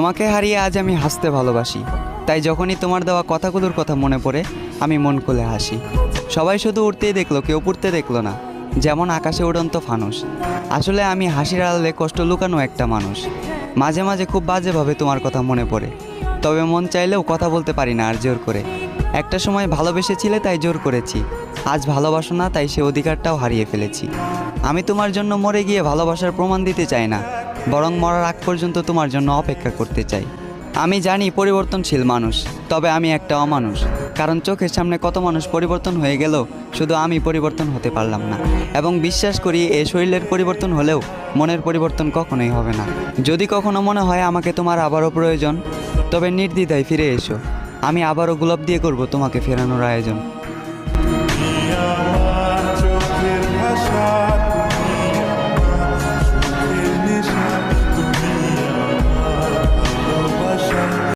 তোমাকে হারিয়ে আজ আমি হাসতে ভালোবাসি, তাই যখনই তোমার দেওয়া কথাগুলোর কথা মনে পড়ে আমি মন খুলে হাসি। সবাই শুধু উঠতেই দেখলো, কেউ পড়তে দেখলো না, যেমন আকাশে উড়ন্ত ফানুস। আসলে আমি হাসির আড়ালে কষ্ট লুকানো একটা মানুষ। মাঝে মাঝে খুব বাজেভাবে তোমার কথা মনে পড়ে, তবে মন চাইলেও কথা বলতে পারি না আর জোর করে। একটা সময় ভালোবেসেছিলে তাই জোর করেছি, আজ ভালোবাসো না তাই সে অধিকারটাও হারিয়ে ফেলেছি। আমি তোমার জন্য মরে গিয়ে ভালোবাসার প্রমাণ দিতে চাই না, বরং মরার আগ পর্যন্ত তোমার জন্য অপেক্ষা করতে চাই। আমি জানি পরিবর্তনশীল মানুষ, তবে আমি একটা অমানুষ। কারণ চোখের সামনে কত মানুষ পরিবর্তন হয়ে গেল, শুধু আমি পরিবর্তন হতে পারলাম না। এবং বিশ্বাস করি এই শরীরের পরিবর্তন হলেও মনের পরিবর্তন কখনোই হবে না। যদি কখনো মনে হয় আমাকে তোমার আবারও প্রয়োজন, তবে নির্দ্বিধায় ফিরে এসো। আমি আবারও গোলাপ দিয়ে করব তোমাকে ফেরানোর আয়োজন।